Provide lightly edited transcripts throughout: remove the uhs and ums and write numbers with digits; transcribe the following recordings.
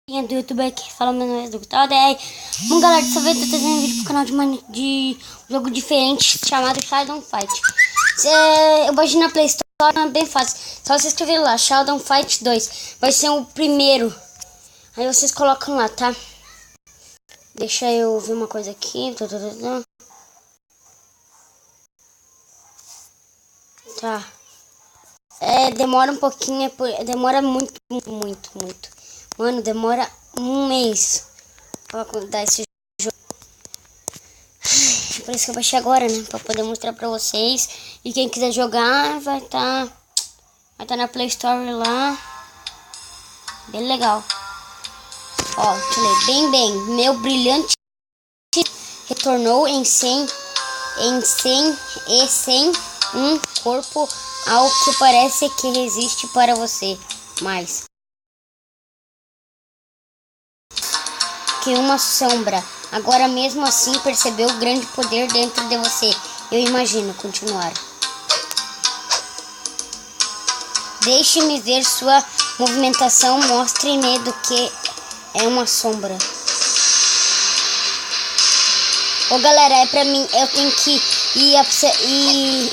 Do YouTube aqui, fala meu nome é do Gustavo. Bom, galera, dessa vez eu tô trazendo um vídeo pro canal de um jogo diferente chamado Shadow Fight. Eu baixei na Play Store, é bem fácil. Só você escrever lá, Shadow Fight 2. Vai ser o primeiro. Aí vocês colocam lá, tá? Deixa eu ver uma coisa aqui. Tá. Demora um pouquinho, demora muito. Mano, demora um mês pra dar esse jogo. Por isso que eu baixei agora, né? Pra poder mostrar pra vocês. E quem quiser jogar vai tá na Play Store lá. Bem legal. Ó, deixa eu ler. Bem. Meu brilhante retornou em 100 um corpo ao que parece que resiste para você. Mais que uma sombra. Agora mesmo assim percebeu o grande poder dentro de você. Eu imagino continuar. Deixe-me ver sua movimentação. Mostre-me do que é uma sombra. Ô galera, é pra mim. Eu tenho que ir isso aí.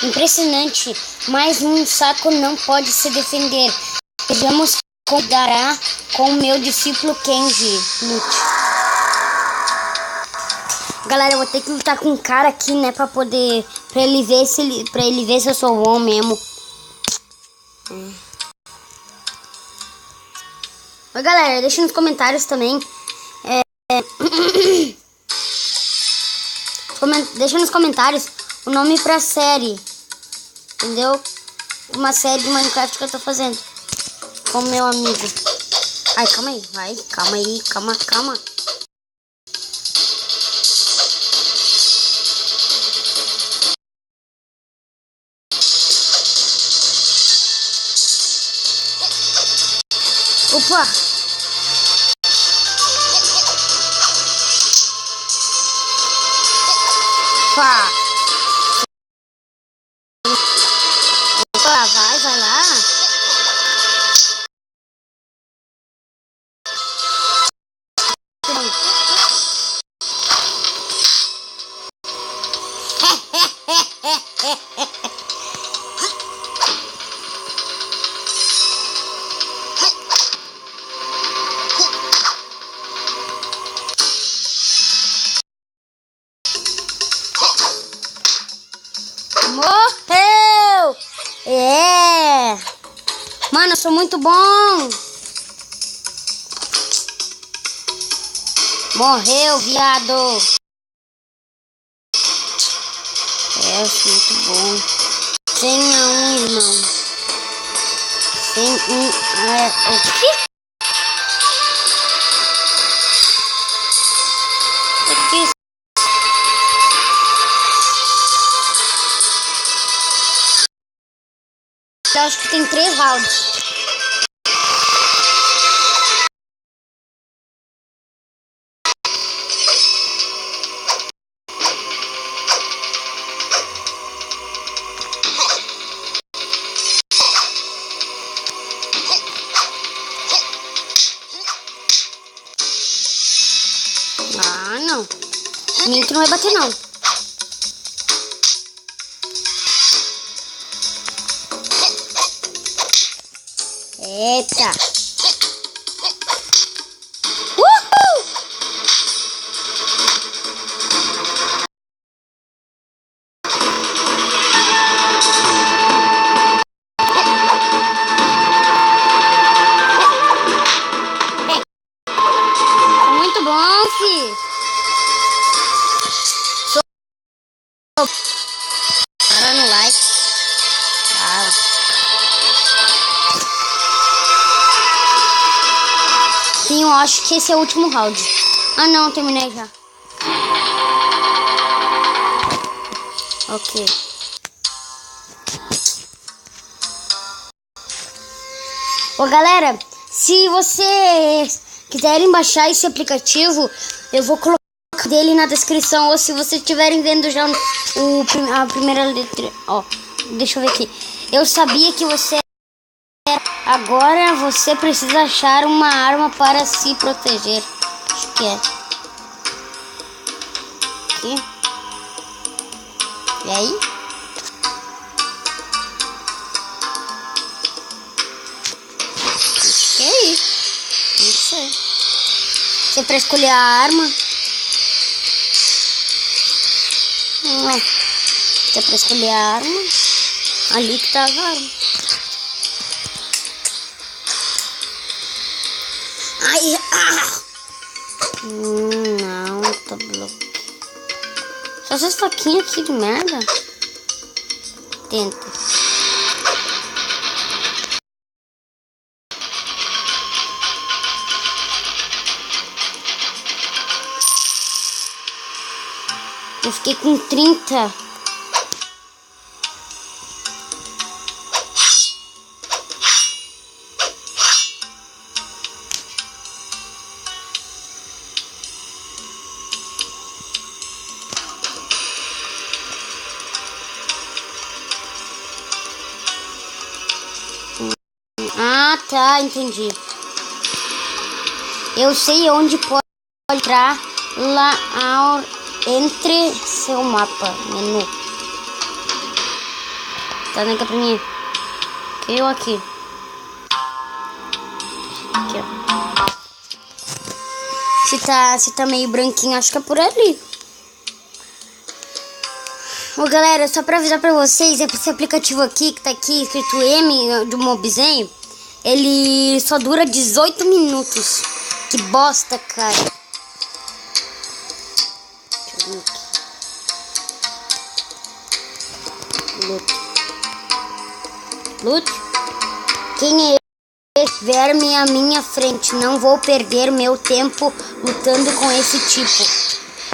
Impressionante, mas um saco não pode se defender. Vamos cuidar com o meu discípulo Kenji. Lute. Galera, eu vou ter que lutar com um cara aqui, né, pra ele ver se eu sou bom mesmo. Oi, galera, deixa nos comentários também. Deixa nos comentários o nome pra série. Entendeu? Uma série de Minecraft que eu tô fazendo com meu amigo. Ai, calma aí. Vai, calma aí. Calma. Opa! Opa! Opa, vai lá. Morreu! Mano, eu sou muito bom! Morreu, viado! Eu sou muito bom. 100-1, irmão. 100-1. O quê? Eu acho que tem 3 rounds. Ah, não. Minto não vai bater, não. Eita. Uhul! Muito bom, filho. No like. Sim, eu acho que esse é o último round. Ah, não, terminei já. Ok. Ô galera, se vocês quiserem baixar esse aplicativo, eu vou colocar dele na descrição. Ou se vocês estiverem vendo já a primeira letra, ó, deixa eu ver aqui. Eu sabia que você agora você precisa achar uma arma para se proteger. Acho que é aqui. E aí? Acho que é isso. Não sei. Você para escolher a arma. Não é. Você para escolher a arma. Ali que tava a arma. Ai, não, tá bloqueado. Só essas faquinhas aqui de merda. Tenta. Eu fiquei com 30. Ah, tá, entendi. Eu sei onde pode entrar lá entre seu mapa, menu. Tá dando aqui pra mim. Eu aqui. Aqui, ó. Se tá meio branquinho, acho que é por ali. Ô galera, só pra avisar pra vocês, esse aplicativo aqui, que tá aqui escrito M do Mobzinho, ele só dura 18 minutos. Que bosta, cara. Deixa eu ver aqui. Lute. Quem é esse verme à minha frente? Não vou perder meu tempo lutando com esse tipo.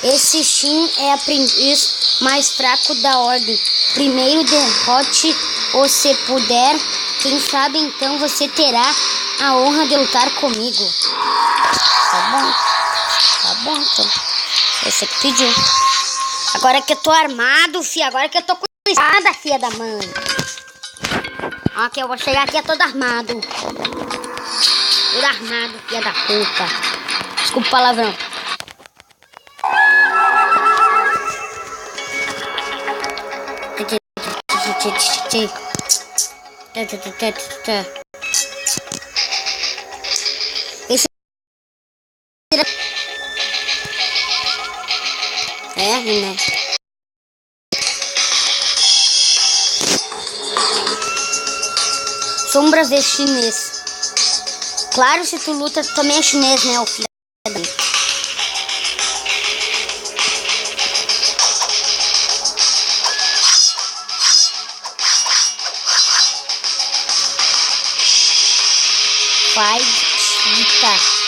Esse Shin é aprendiz mais fraco da ordem. Primeiro derrote-o se puder. Quem sabe então você terá a honra de lutar comigo. Tá bom então. Esse que pediu. Agora que eu tô armado, filha. Agora que eu tô com espada, filha da mãe. Ó, que eu vou chegar aqui é todo armado. Todo armado, filha da puta. Desculpa o palavrão. Esse né? Sombras de chinês. Claro, se tu luta, tu também é chinês, né, o filho da mãe. Vai, chita.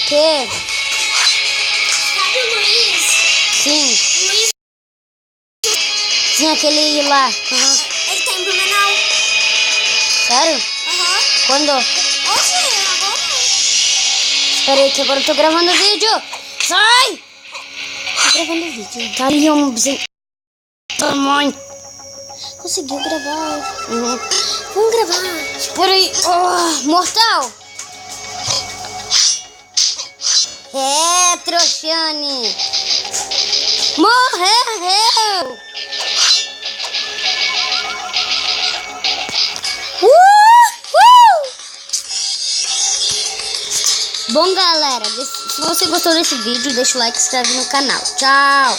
Que? Sabe o Luiz? Sim. Luiz, Sim, aquele lá. ele tá em Blumenau. Sério? Aham. Quando? Oxe, agora. Espera aí que agora eu tô gravando o vídeo. Sai! Tô gravando o vídeo. Tá ali um bezerro. Mãe. Conseguiu gravar. Vamos gravar. Espera aí. Oh, mortal. É, trouxane. Morreu. Bom, galera, se você gostou desse vídeo, deixa o like e se inscreve no canal. Tchau!